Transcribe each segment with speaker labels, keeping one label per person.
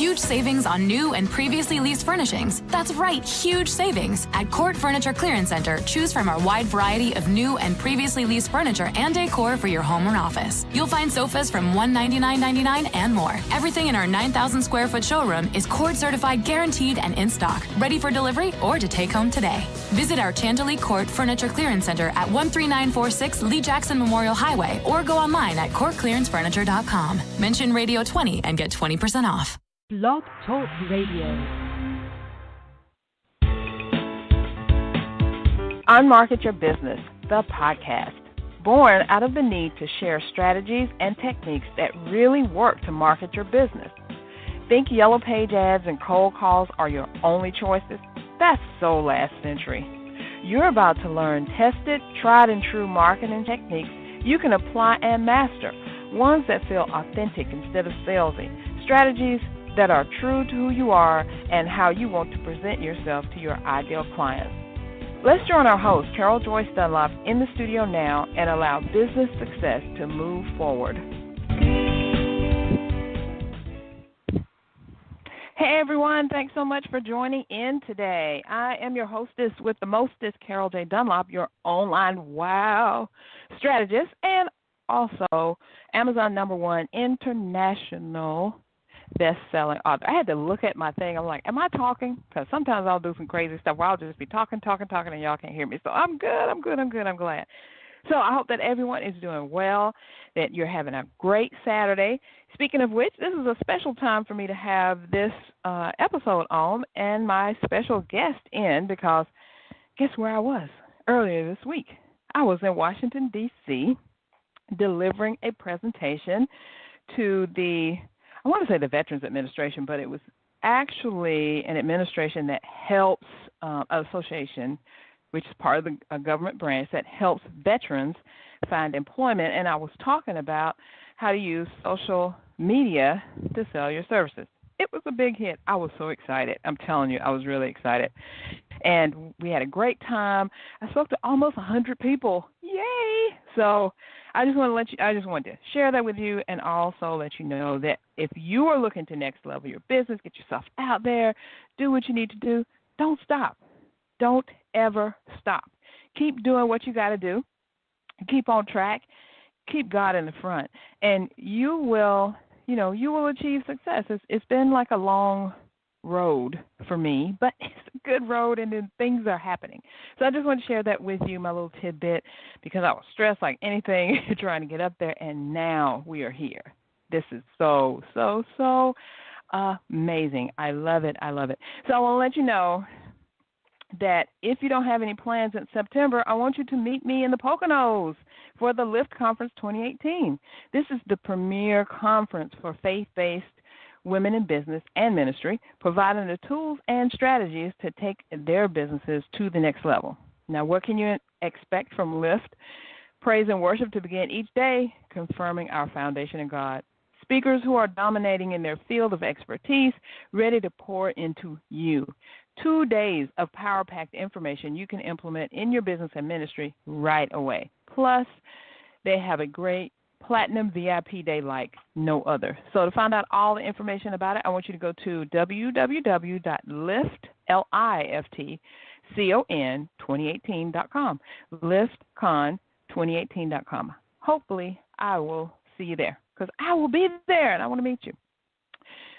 Speaker 1: Huge savings on new and previously leased furnishings. That's right, huge savings. At Court Furniture Clearance Center, choose from our wide variety of new and previously leased furniture and decor for your home or office. You'll find sofas from $199.99 and more. Everything in our 9,000 square foot showroom is Court certified, guaranteed, and in stock, ready for delivery or to take home today. Visit our Chantilly Court Furniture Clearance Center at 13946 Lee Jackson Memorial Highway or go online at courtclearancefurniture.com. Mention Radio 20 and get 20% off.
Speaker 2: Blog Talk Radio. Unmarket Your Business, the podcast. Born out of the need to share strategies and techniques that really work to market your business. Think yellow page ads and cold calls are your only choices? That's so last century. You're about to learn tested, tried and true marketing techniques you can apply and master, ones that feel authentic instead of salesy, strategies that are true to who you are and how you want to present yourself to your ideal clients. Let's join our host, Carol Joyce Dunlop, in the studio now and allow business success to move forward. Hey everyone, thanks so much for joining in today. I am your hostess with the mostest, Carol J. Dunlop, your online wow strategist and also Amazon #1 international best-selling author. I had to look at my thing. I'm like, am I talking? Because sometimes I'll do some crazy stuff where I'll just be talking, and y'all can't hear me. So I'm good. I'm glad. So I hope that everyone is doing well, that you're having a great Saturday. Speaking of which, this is a special time for me to have this episode on and my special guest in because guess where I was earlier this week? I was in Washington, D.C., delivering a presentation to I want to say the Veterans Administration, but it was actually an administration that helps an association, which is part of the government branch that helps veterans find employment. And I was talking about how to use social media to sell your services. It was a big hit. I was so excited. I'm telling you, I was really excited. And we had a great time. I spoke to almost 100 people. Yay! So I just wanted to share that with you and also let you know that if you are looking to next level your business, get yourself out there, do what you need to do, don't stop. Don't ever stop. Keep doing what you got to do. Keep on track. Keep God in the front. And you will achieve success. It's been like a long road for me, but it's a good road, and then things are happening. So I just want to share that with you, my little tidbit, because I was stressed like anything trying to get up there, and now we are here. This is so amazing. I love it. So I want to let you know that if you don't have any plans in September, I want you to meet me in the Poconos for the Lift Conference 2018. This is the premier conference for faith-based women in business and ministry, providing the tools and strategies to take their businesses to the next level. Now, what can you expect from Lift? Praise and worship to begin each day, confirming our foundation in God. Speakers who are dominating in their field of expertise, ready to pour into you. 2 days of power-packed information you can implement in your business and ministry right away. Plus, they have a great Platinum VIP Day like no other. So to find out all the information about it, I want you to go to www.liftcon2018.com. liftcon2018.com. Hopefully, I will see you there because I will be there and I want to meet you.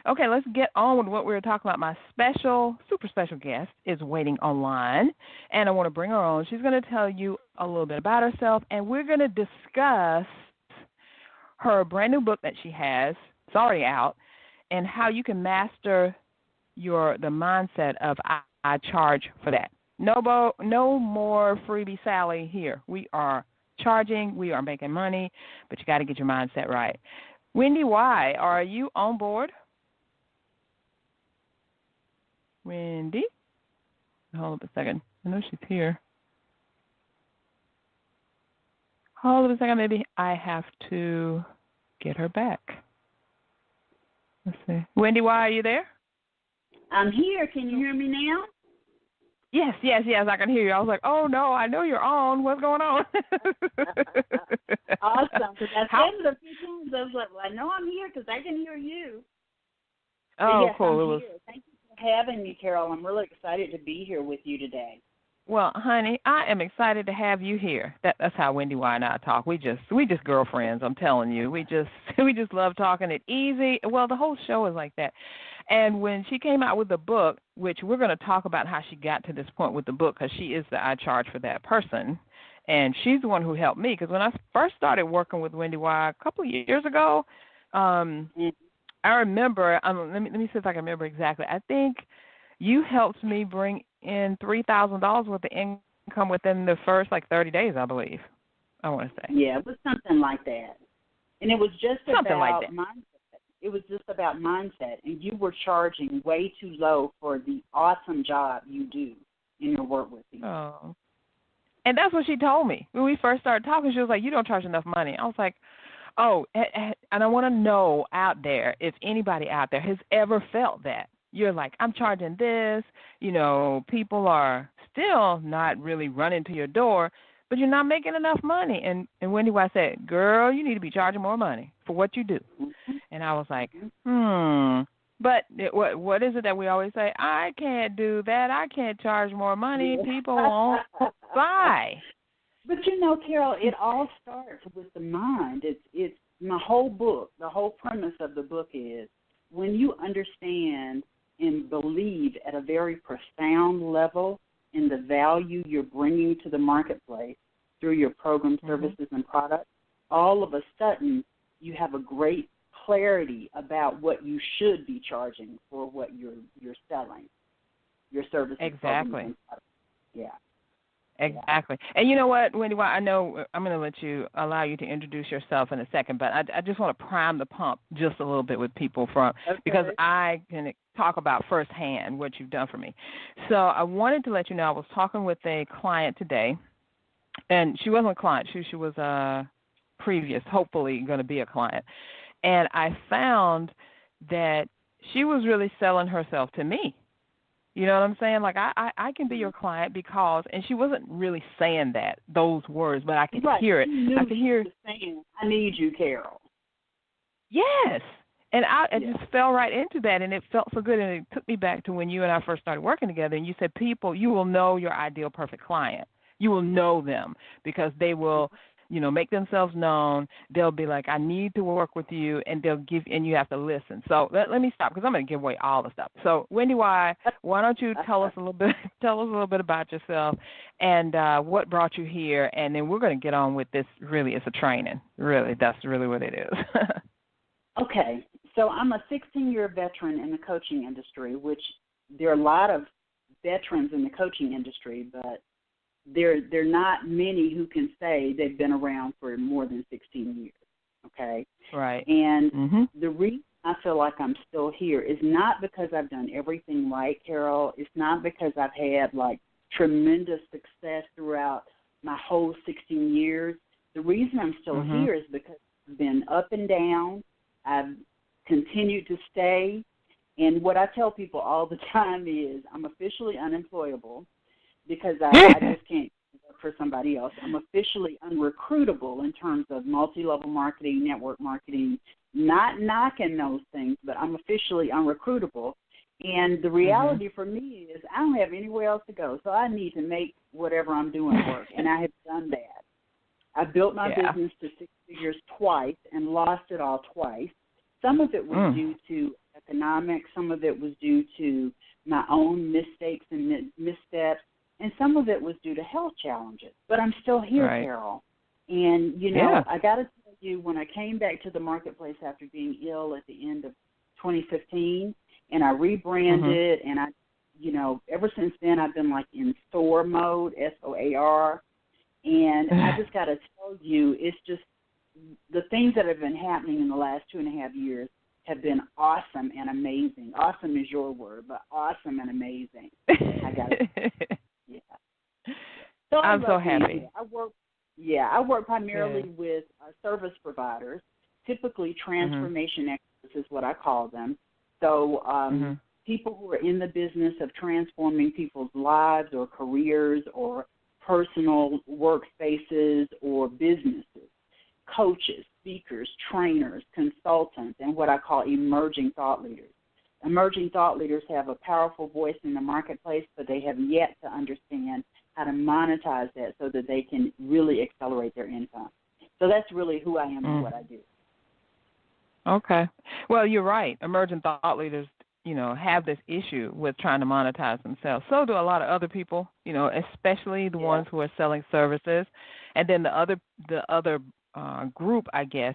Speaker 2: Okay, let's get on with what we were talking about. My super special guest is waiting online, and I want to bring her on. She's going to tell you a little bit about herself, and we're going to discuss her brand new book that she has. It's already out, and how you can master the mindset of I charge for that. No more Freebie Sally here. We are charging, we are making money, but you got to get your mindset right. Wendy Y, are you on board? Wendy? Hold up a second. I know she's here. Hold up a second. Maybe I have to get her back. Let's see. Wendy Y, are you there?
Speaker 3: I'm here. Can you hear me now?
Speaker 2: Yes, I can hear you. I was like, oh, no, I know you're on. What's going on?
Speaker 3: Awesome. Because I said it a few times. I was like, well, I know I'm here because I can hear you.
Speaker 2: Oh,
Speaker 3: yes,
Speaker 2: cool.
Speaker 3: I'm
Speaker 2: It was.
Speaker 3: here. Thank you for having me, Carol. I'm really excited to be here with you today.
Speaker 2: Well, honey, I am excited to have you here. That's how Wendy Y and I talk. We just girlfriends. I'm telling you, we just love talking it easy. Well, the whole show is like that. And when she came out with the book, which we're going to talk about how she got to this point with the book, because she is the I charge for that person, and she's the one who helped me. Because when I first started working with Wendy Y a couple of years ago, I remember. Let me see if I can remember exactly. I think you helped me bring in $3,000 worth of income within the first 30 days, I believe. I want to say.
Speaker 3: Yeah, it was something like that, and it was just
Speaker 2: Something
Speaker 3: about
Speaker 2: like that.
Speaker 3: mindset. It was just about mindset, and you were charging way too low for the awesome job you do in your work with people.
Speaker 2: Oh. And that's what she told me. When we first started talking, she was like, you don't charge enough money. I was like, oh, and I want to know out there if anybody out there has ever felt that. You're like, I'm charging this, people are still not really running to your door, but you're not making enough money. And Wendy Y said, girl, you need to be charging more money for what you do.
Speaker 3: Mm-hmm.
Speaker 2: And I was like, But what is it that we always say? I can't do that. I can't charge more money. People won't buy.
Speaker 3: But Carol, it all starts with the mind. It's my whole book. The whole premise of the book is when you understand and believe at a very profound level in the value you're bringing to the marketplace through your program, services, and products, all of a sudden you have a great clarity about what you should be charging for what you're selling, your services.
Speaker 2: Exactly.
Speaker 3: And products. Yeah.
Speaker 2: Exactly. And you know what, Wendy, I know I'm going to allow you to introduce yourself in a second, but I just want to prime the pump just a little bit with people because I can talk about firsthand what you've done for me. So I wanted to let you know I was talking with a client today, and she wasn't a client. She was a previous, hopefully going to be a client. And I found that she was really selling herself to me. You know what I'm saying? Like, I can be your client because, and she wasn't really saying those words, but I could hear it. I could hear
Speaker 3: saying, I need you, Carol.
Speaker 2: Yes. And I just fell right into that, and it felt so good, and it took me back to when you and I first started working together, and you said, people, you will know your ideal perfect client. You will know them because they will, make themselves known. They'll be like, I need to work with you, and and you have to listen. So let me stop because I'm going to give away all the stuff. So Wendy Y, why don't you tell us a little bit about yourself and what brought you here, and then we're going to get on with this. Really, it's a training. Really, that's really what it is.
Speaker 3: Okay. So I'm a 16-year veteran in the coaching industry, which there are a lot of veterans in the coaching industry, but there are not many who can say they've been around for more than 16 years, okay?
Speaker 2: Right.
Speaker 3: And the reason I feel like I'm still here is not because I've done everything right, Carol. It's not because I've had, tremendous success throughout my whole 16 years. The reason I'm still here is because I've been up and down. I've continued to stay. And what I tell people all the time is I'm officially unemployable because I just can't work for somebody else. I'm officially unrecruitable in terms of multi-level marketing, network marketing, not knocking those things, but I'm officially unrecruitable. And the reality for me is I don't have anywhere else to go, so I need to make whatever I'm doing work, and I have done that. I built my business to 6 figures twice and lost it all twice. Some of it was due to economics. Some of it was due to my own mistakes and missteps. And some of it was due to health challenges. But I'm still here, Carol. And, I got to tell you, when I came back to the marketplace after being ill at the end of 2015, and I rebranded, and I, ever since then I've been in SOAR mode, SOAR. And I just got to tell you, it's just the things that have been happening in the last 2.5 years have been awesome and amazing. Awesome is your word, but awesome and amazing. I got it. So
Speaker 2: I'm so happy.
Speaker 3: I work primarily with service providers, typically transformation experts is what I call them. So people who are in the business of transforming people's lives or careers or personal workspaces or businesses, coaches, speakers, trainers, consultants, and what I call emerging thought leaders. emerging thought leaders have a powerful voice in the marketplace, but they have yet to understand how to monetize that so that they can really accelerate their income. So that's really who I am and what I do.
Speaker 2: Okay. Well, you're right. Emerging thought leaders, have this issue with trying to monetize themselves. So do a lot of other people, especially the ones who are selling services. And then the other group, I guess,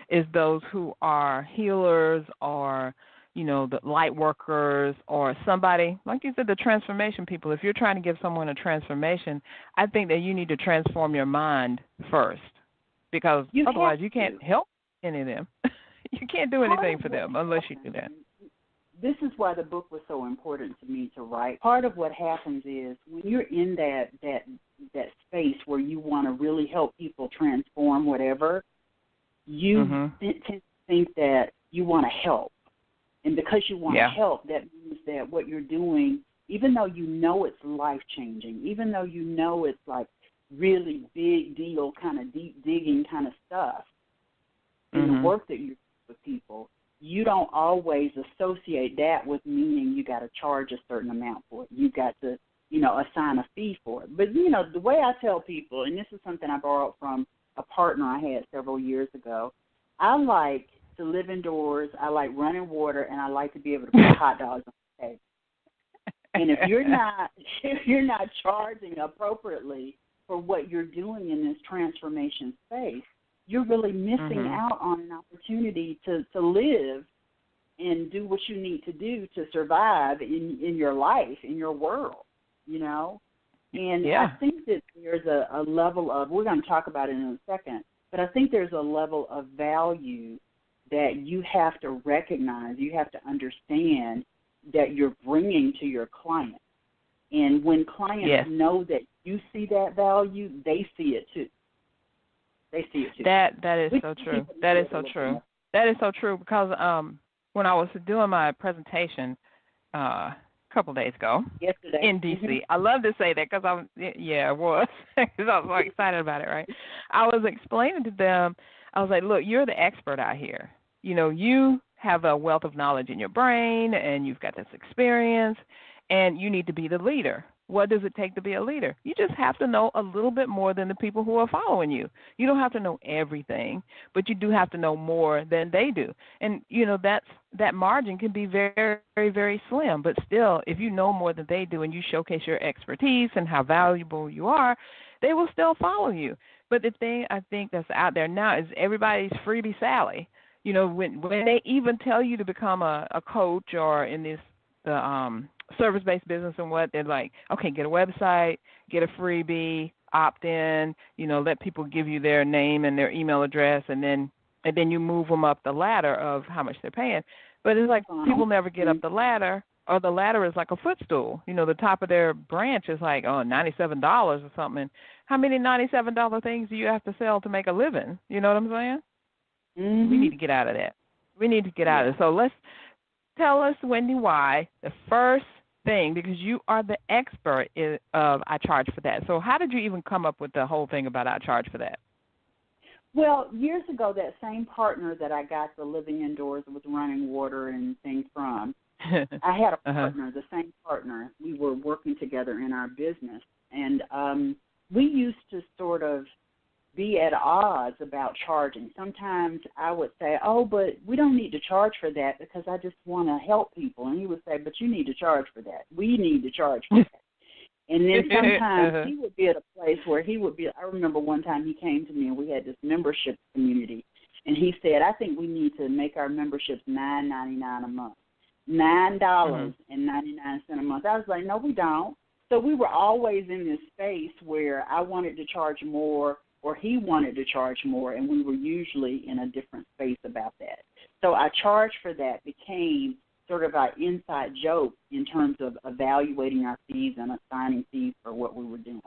Speaker 2: is those who are healers or, the light workers or somebody, like you said, the transformation people. If you're trying to give someone a transformation, I think that you need to transform your mind first, because otherwise you can't help any of them. You can't do anything for them unless you do that.
Speaker 3: This is why the book was so important to me to write. Part of what happens is when you're in that space where you want to really help people transform whatever, you tend to think that you want to help. And because you want to help, that means that what you're doing, even though you know it's life-changing, even though you know it's like really big deal kind of deep digging kind of stuff in the work that you do with people, you don't always associate that with meaning you got to charge a certain amount for it. You got to, assign a fee for it. But, the way I tell people, and this is something I borrowed from a partner I had several years ago, I like to live indoors, I like running water, and I like to be able to put hot dogs on the table. And if you're not charging appropriately for what you're doing in this transformation space, you're really missing out on an opportunity to live and do what you need to do to survive in your life, in your world, And I think that there's a level of, we're going to talk about it in a second, but I think there's a level of value that you have to recognize, you have to understand that you're bringing to your client. And when clients know that you see that value, they see it too. They see it too.
Speaker 2: That is so true. That is so true. That is so true because when I was doing my presentation a couple of days ago in D.C., I love to say that because I was because I was so excited about it, right? I was explaining to them, I was like, look, you're the expert out here. You have a wealth of knowledge in your brain and you've got this experience and you need to be the leader. What does it take to be a leader? You just have to know a little bit more than the people who are following you. You don't have to know everything, but you do have to know more than they do. And, that margin can be very, very, very slim. But still, if you know more than they do and you showcase your expertise and how valuable you are, they will still follow you. But the thing I think that's out there now is everybody's Freebie Sally. When they even tell you to become a coach or in this service-based business and what, they're like, okay, get a website, get a freebie, opt in, let people give you their name and their email address, and then you move them up the ladder of how much they're paying. But it's like people never get up the ladder, or the ladder is like a footstool. The top of their branch is like, $97 or something. How many $97 things do you have to sell to make a living? You know what I'm saying? We need to get out of that. We need to get out of it. So let's tell us, Wendy, why the first thing, because you are the expert of I charge for that. So how did you even come up with the whole thing about I charge for that?
Speaker 3: Well, years ago, that same partner that I got the living indoors with running water and things from, I had a partner, the same partner. We were working together in our business, and we used to sort of be at odds about charging. Sometimes I would say, but we don't need to charge for that because I just want to help people. And he would say, but you need to charge for that. We need to charge for that. And then sometimes he would be at a place where I remember one time he came to me and we had this membership community. And he said, I think we need to make our memberships $9.99 a month. $9.99 a month. I was like, no, we don't. So we were always in this space where I wanted to charge more or he wanted to charge more, and we were usually in a different space about that. So I charge for that became sort of our inside joke in terms of evaluating our fees and assigning fees for what we were doing.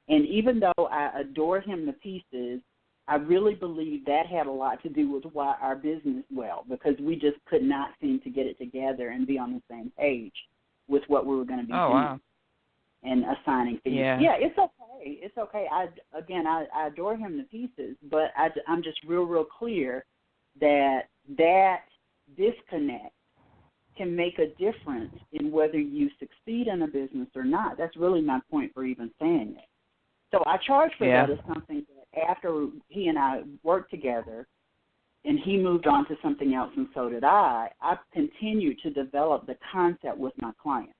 Speaker 3: And even though I adore him to pieces, I really believe that had a lot to do with why our business because we just could not seem to get it together and be on the same page with what we were going to be doing. Wow. And assigning fees. Yeah, it's okay. It's okay. I adore him to pieces, but I'm just real clear that disconnect can make a difference in whether you succeed in a business or not. That's really my point for even saying it. So I charge for that as something that after he and I worked together and he moved on to something else and so did I've continued to develop the concept with my clients.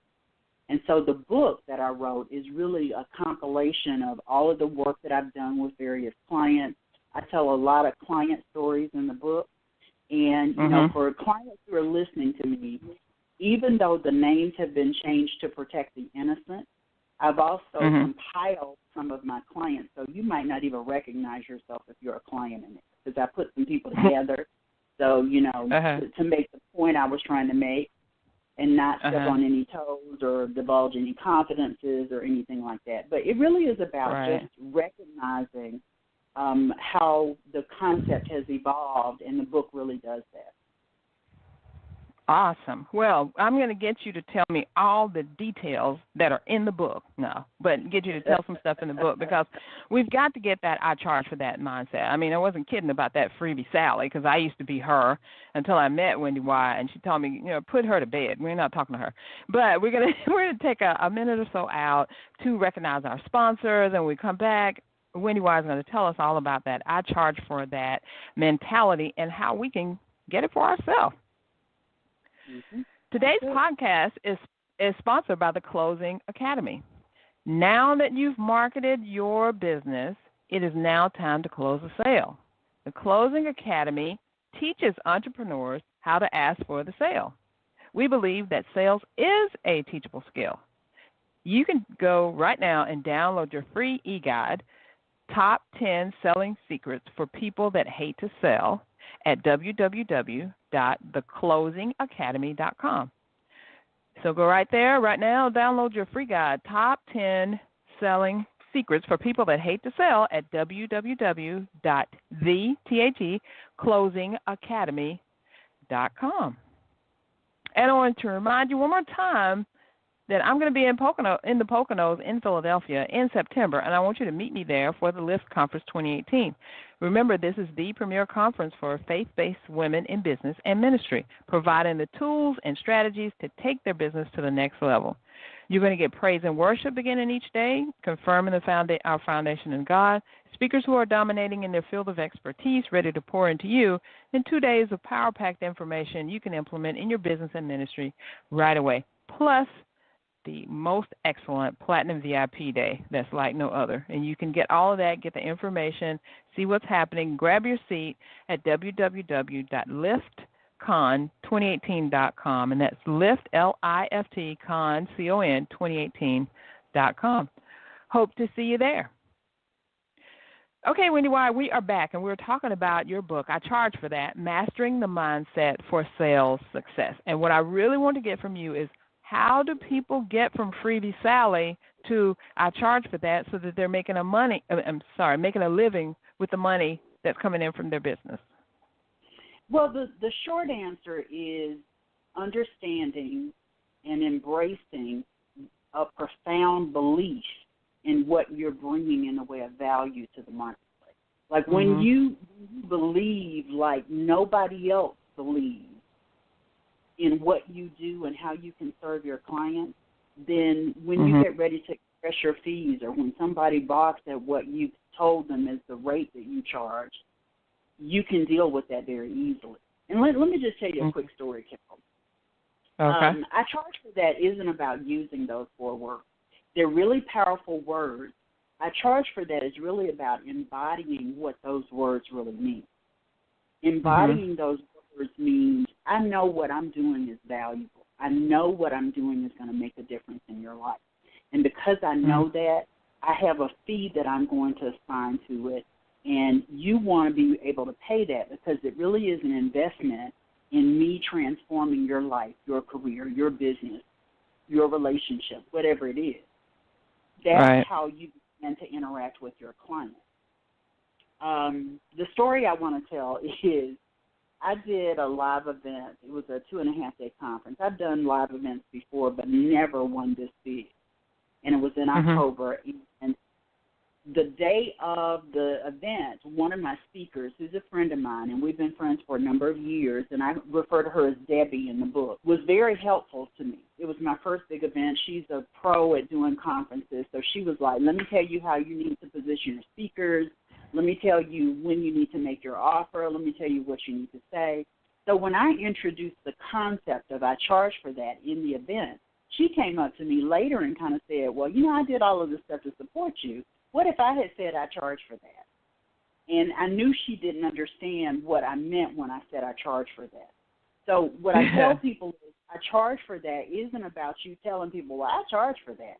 Speaker 3: And so the book that I wrote is really a compilation of all of the work that I've done with various clients. I tell a lot of client stories in the book. And, you know, for clients who are listening to me, even though the names have been changed to protect the innocent, I've also compiled some of my clients. So you might not even recognize yourself if you're a client in it, because I put some people together. So, you know, to make the point I was trying to make and not step on any toes or divulge any confidences or anything like that. But it really is about just recognizing how the concept has evolved, and the book really does that.
Speaker 2: Awesome. Well, I'm going to get you to tell me all the details that are in the book now, but get you to tell some stuff in the book, because we've got to get that I charge for that mindset. I mean, I wasn't kidding about that Freebie Sally, because I used to be her until I met Wendy Y, and she told me, you know, put her to bed. We're not talking to her. But we're going to take a minute or so out to recognize our sponsors, and when we come back, Wendy Y is going to tell us all about that I charge for that mentality and how we can get it for ourselves. Today's podcast is sponsored by the Closing Academy. Now that you've marketed your business, it is now time to close a sale. The Closing Academy teaches entrepreneurs how to ask for the sale. We believe that sales is a teachable skill. You can go right now and download your free e-guide, Top 10 Selling Secrets for People That Hate to Sell, at www.theclosingacademy.com. So go right there, right now, download your free guide, Top 10 Selling Secrets for People That Hate to Sell, at www.theclosingacademy.com. And I want to remind you one more time that I'm going to be in the Poconos in Philadelphia in September, and I want you to meet me there for the Lift Conference 2018. Remember, this is the premier conference for faith-based women in business and ministry, providing the tools and strategies to take their business to the next level. You're going to get praise and worship beginning each day, confirming our foundation in God, speakers who are dominating in their field of expertise, ready to pour into you, and 2 days of power-packed information you can implement in your business and ministry right away. Plus, the most excellent Platinum VIP Day that's like no other. And you can get all of that, get the information, see what's happening, grab your seat at www.liftcon2018.com, and that's Lift, L-I-F-T, Con, C-O-N, 2018.com. Hope to see you there. Okay, Wendy Y, we are back, and we're talking about your book. I charge for that, Mastering the Mindset for Sales Success. And what I really want to get from you is, how do people get from Freebie Sally to I charge for that so that they're making making a living with the money that's coming in from their business?
Speaker 3: Well, the short answer is understanding and embracing a profound belief in what you're bringing in the way of value to the marketplace. Like when you believe like nobody else believes in what you do and how you can serve your clients, then when you get ready to express your fees, or when somebody balks at what you've told them is the rate that you charge, you can deal with that very easily. And let me just tell you a quick story, Carol.
Speaker 2: Okay.
Speaker 3: I charge for that isn't about using those 4 words. They're really powerful words. I charge for that is really about embodying what those words really mean. Embodying those words means I know what I'm doing is valuable. I know what I'm doing is going to make a difference in your life. And because I know that, I have a fee that I'm going to assign to it, and you want to be able to pay that because it really is an investment in me transforming your life, your career, your business, your relationship, whatever it is. That's how you begin to interact with your client. The story I want to tell is I did a live event. It was a 2.5-day conference. I've done live events before, but never one this big. And it was in October. And the day of the event, one of my speakers, who's a friend of mine, and we've been friends for a number of years, and I refer to her as Debbie in the book, was very helpful to me. It was my first big event. She's a pro at doing conferences, so she was like, let me tell you how you need to position your speakers. Let me tell you when you need to make your offer. Let me tell you what you need to say. So when I introduced the concept of I charge for that in the event, she came up to me later and kind of said, well, I did all of this stuff to support you. What if I had said I charge for that? And I knew she didn't understand what I meant when I said I charge for that. So what I tell people is I charge for that isn't about you telling people, well, I charge for that.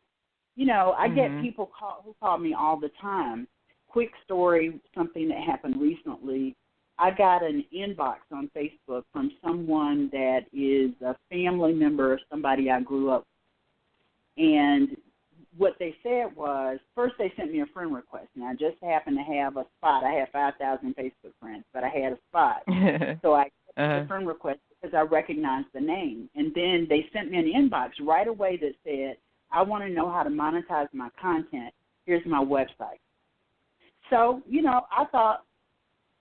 Speaker 3: I get people who call me all the time. Quick story, something that happened recently. I got an inbox on Facebook from someone that is a family member of somebody I grew up with. And what they said was, first they sent me a friend request, and I just happened to have a spot. I have 5,000 Facebook friends, but I had a spot. So I accepted the friend request because I recognized the name. And then they sent me an inbox right away that said, I want to know how to monetize my content. Here's my website. So, I thought,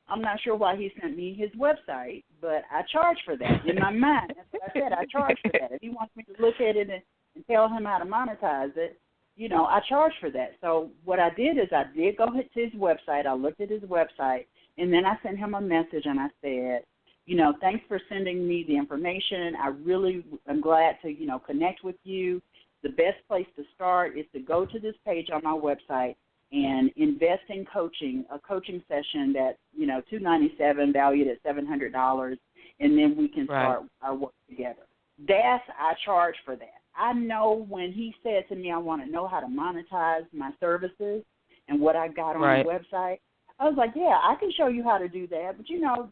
Speaker 3: I'm not sure why he sent me his website, but I charge for that. In my mind, that's what I said, I charge for that. If he wants me to look at it and tell him how to monetize it, I charge for that. So what I did is I did go to his website. I looked at his website, and then I sent him a message, and I said, thanks for sending me the information. I really am glad to, connect with you. The best place to start is to go to this page on my website and invest in coaching, a coaching session that's, $297, valued at $700, and then we can start our work together. I charge for that. I know when he said to me, I want to know how to monetize my services and what I got on the website, I was like, yeah, I can show you how to do that. But,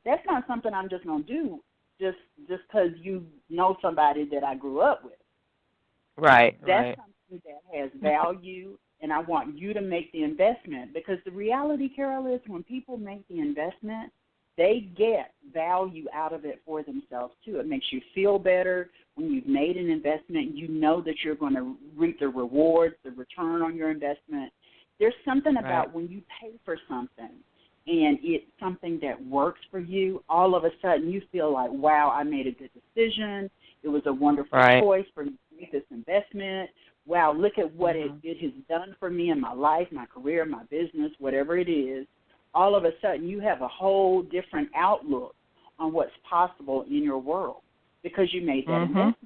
Speaker 3: that's not something I'm just going to do just because you know somebody that I grew up with. That's something that has value, and I want you to make the investment, because the reality, Carol, is when people make the investment, they get value out of it for themselves, too. It makes you feel better. When you've made an investment, you know that you're going to reap the rewards, the return on your investment. There's something about when you pay for something and it's something that works for you, all of a sudden you feel like, wow, I made a good decision. It was a wonderful choice for me to make this investment. Wow, look at what it has done for me in my life, my career, my business, whatever it is. All of a sudden you have a whole different outlook on what's possible in your world because you made that investment.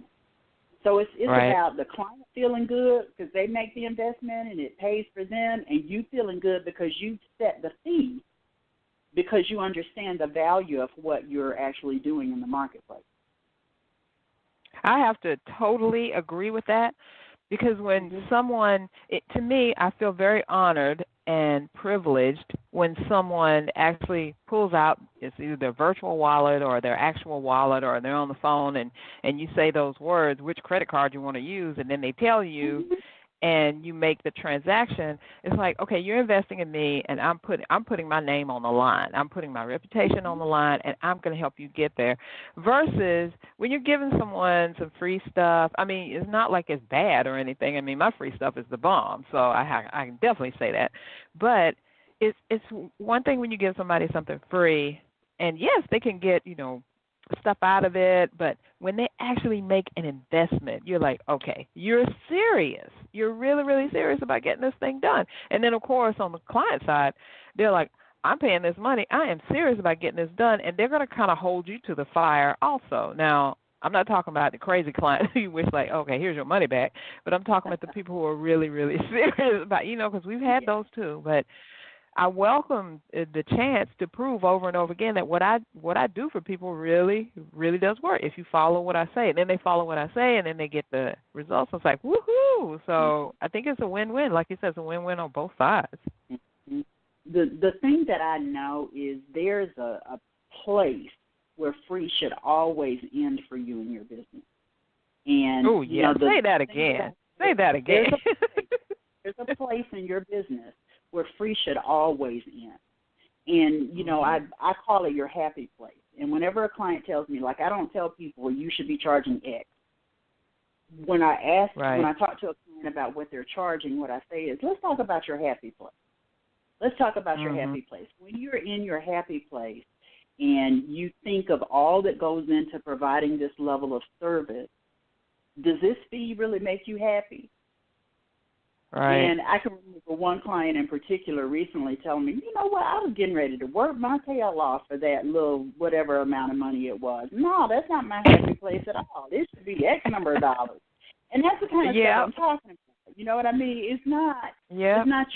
Speaker 3: So it's about the client feeling good because they make the investment and it pays for them, and you feeling good because you set the fee because you understand the value of what you're actually doing in the marketplace.
Speaker 2: I have to totally agree with that, because when someone, to me, I feel very honored and privileged when someone actually pulls out, it's either their virtual wallet or their actual wallet, or they're on the phone and you say those words, which credit card you want to use, and then they tell you and you make the transaction. It's like, okay, you're investing in me, and I'm putting my name on the line. I'm putting my reputation on the line, and I'm going to help you get there. Versus when you're giving someone some free stuff, I mean, it's not like it's bad or anything. I mean, my free stuff is the bomb, so I can definitely say that. But it's one thing when you give somebody something free, and yes, they can get, stuff out of it, but when they actually make an investment, you're like, okay, you're serious. You're really, really serious about getting this thing done. And then, of course, on the client side, they're like, I'm paying this money. I am serious about getting this done, and they're going to kind of hold you to the fire also. Now, I'm not talking about the crazy client who you wish like, okay, here's your money back, but I'm talking about the people who are really, really serious about, because we've had those too. But I welcome the chance to prove over and over again that what I do for people really, really does work. If you follow what I say, and then they follow what I say, and then they get the results, it's like, woohoo! So I think it's a win-win. Like you said, it's a win-win on both sides.
Speaker 3: The thing that I know is there's a place where free should always end for you in your business. And
Speaker 2: say that again. Say that again.
Speaker 3: There's a place in your business where free should always end. And, I call it your happy place. And whenever a client tells me, like, I don't tell people, well, you should be charging X. When I talk to a client about what they're charging, what I say is, let's talk about your happy place. Let's talk about your happy place. When you're in your happy place and you think of all that goes into providing this level of service, does this fee really make you happy?
Speaker 2: Right.
Speaker 3: And I can remember one client in particular recently telling me, you know what, I was getting ready to work my tail off for that little whatever amount of money it was. No, that's not my happy place at all. It should be X number of dollars. And that's the kind of stuff I'm talking about. You know what I mean? It's not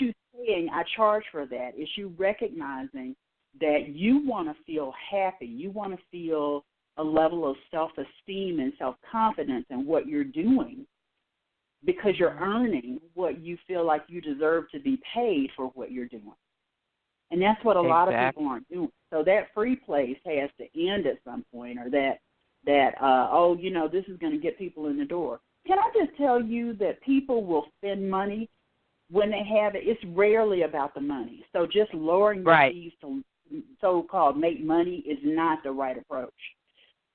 Speaker 3: you saying I charge for that. It's you recognizing that you want to feel happy. You want to feel a level of self-esteem and self-confidence in what you're doing, because you're earning what you feel like you deserve to be paid for what you're doing. And that's what a lot of people aren't doing. So that free place has to end at some point, or that this is going to get people in the door. Can I just tell you that people will spend money when they have it? It's rarely about the money. So just lowering the fees to so-called make money is not the right approach.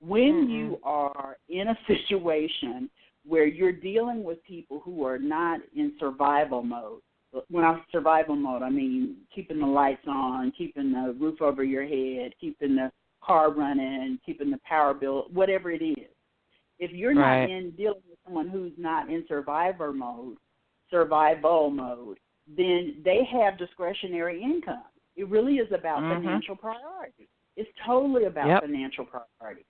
Speaker 3: When you are in a situation where you're dealing with people who are not in survival mode. When I say survival mode, I mean keeping the lights on, keeping the roof over your head, keeping the car running, keeping the power bill, whatever it is. If you're not dealing with someone who's not in survival mode, then they have discretionary income. It really is about financial priorities. It's totally about financial priorities.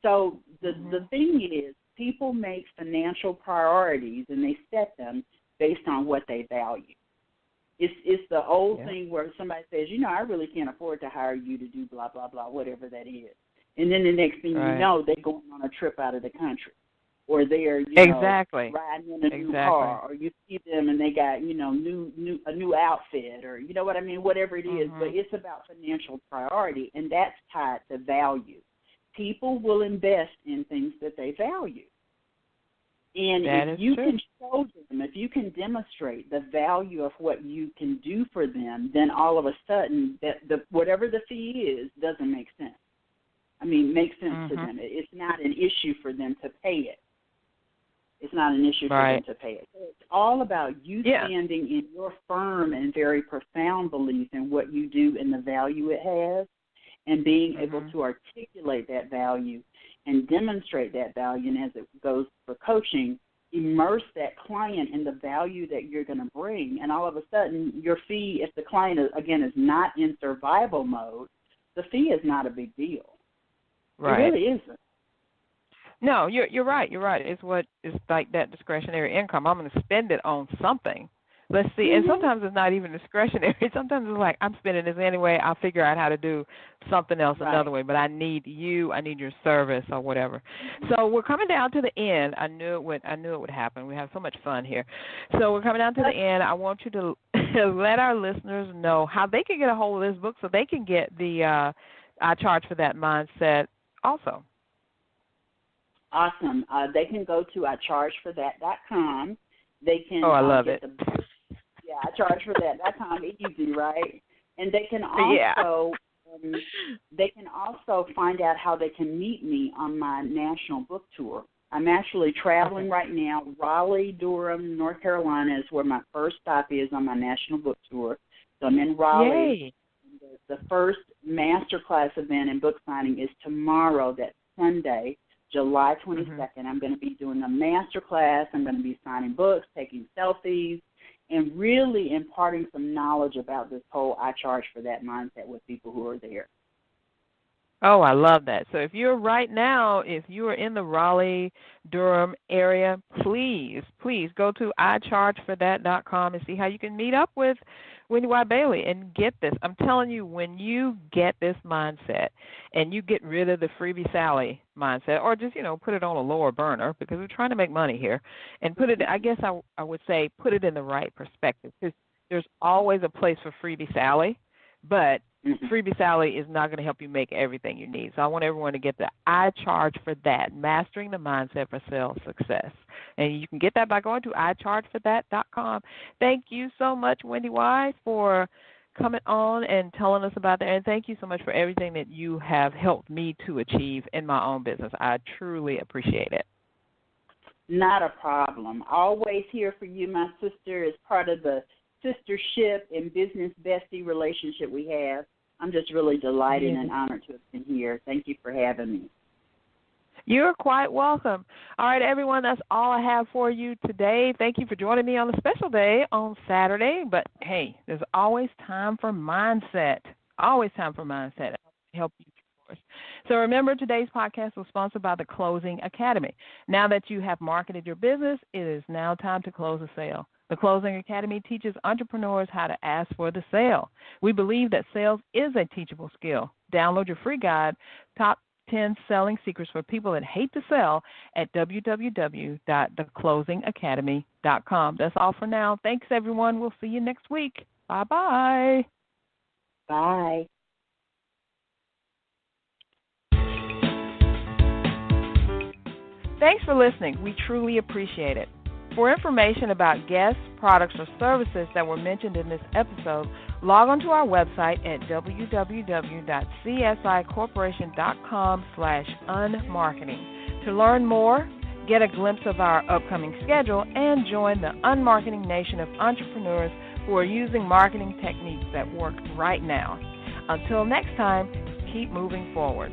Speaker 3: So the thing is, people make financial priorities, and they set them based on what they value. It's the old thing where somebody says, I really can't afford to hire you to do blah, blah, blah, whatever that is. And then the next thing you know, they're going on a trip out of the country. Or they're, riding in a new car. Or you see them and they got, a new outfit, or you know what I mean, whatever it is. But it's about financial priority, and that's tied to value. People will invest in things that they value. And if you can show them, if you can demonstrate the value of what you can do for them, then all of a sudden, whatever the fee is doesn't make sense. I mean, makes sense to them. It's not an issue for them to pay it. It's not an issue for them to pay it. So it's all about you standing in your firm and very profound belief in what you do and the value it has, and being able to articulate that value and demonstrate that value. And as it goes for coaching, immerse that client in the value that you're going to bring. And all of a sudden, your fee, if the client, is not in survival mode, the fee is not a big deal. Right. It really isn't.
Speaker 2: No, you're right. You're right. It's like that discretionary income. I'm going to spend it on something. Let's see. And sometimes it's not even discretionary. Sometimes it's like, I'm spending this anyway. I'll figure out how to do something else another way. But I need you. I need your service or whatever. So we're coming down to the end. I knew it would happen. We have so much fun here. So we're coming down to the end. I want you to let our listeners know how they can get a hold of this book so they can get the I Charge for That mindset also.
Speaker 3: Awesome. They can go to IChargeForThat.com. They can.
Speaker 2: I love it.
Speaker 3: IChargeForThat.com. Easy, right? And they can also find out how they can meet me on my national book tour. I'm actually traveling right now. Raleigh, Durham, North Carolina is where my first stop is on my national book tour. So I'm in Raleigh. Yay. The first masterclass event and book signing is tomorrow. That's Sunday, July 22nd. I'm going to be doing a master class. I'm going to be signing books, taking selfies, and really imparting some knowledge about this whole I Charge for That mindset with people who are there.
Speaker 2: Oh, I love that. So if you're in the Raleigh, Durham area, please go to IChargeForThat.com and see how you can meet up with Wendy Y Bailey and get this. I'm telling you, when you get this mindset and you get rid of the Freebie Sally mindset, or just, put it on a lower burner, because we're trying to make money here, and put it, I guess I would say, put it in the right perspective, because there's always a place for Freebie Sally, but Freebie Sally is not going to help you make everything you need. So I want everyone to get the I Charge for That, Mastering the Mindset for Sales Success. And you can get that by going to IChargeForThat.com. Thank you so much, Wendy Y, for coming on and telling us about that. And thank you so much for everything that you have helped me to achieve in my own business. I truly appreciate it.
Speaker 3: Not a problem. Always here for you, my sister, as part of the sistership and business bestie relationship we have. I'm just really delighted and honored to have been here. Thank you for having me.
Speaker 2: You're quite welcome. All right, everyone, that's all I have for you today. Thank you for joining me on a special day on Saturday. But, hey, there's always time for mindset. Always time for mindset. I'll help you, of course. So remember, today's podcast was sponsored by the Closing Academy. Now that you have marketed your business, it is now time to close a sale. The Closing Academy teaches entrepreneurs how to ask for the sale. We believe that sales is a teachable skill. Download your free guide, Top 10 Selling Secrets for People That Hate to Sell, at www.theclosingacademy.com. That's all for now. Thanks, everyone. We'll see you next week. Bye-bye.
Speaker 3: Bye.
Speaker 2: Thanks for listening. We truly appreciate it. For information about guests, products, or services that were mentioned in this episode, log on to our website at www.csicorporation.com/unmarketing. To learn more, get a glimpse of our upcoming schedule, and join the unmarketing nation of entrepreneurs who are using marketing techniques that work right now. Until next time, keep moving forward.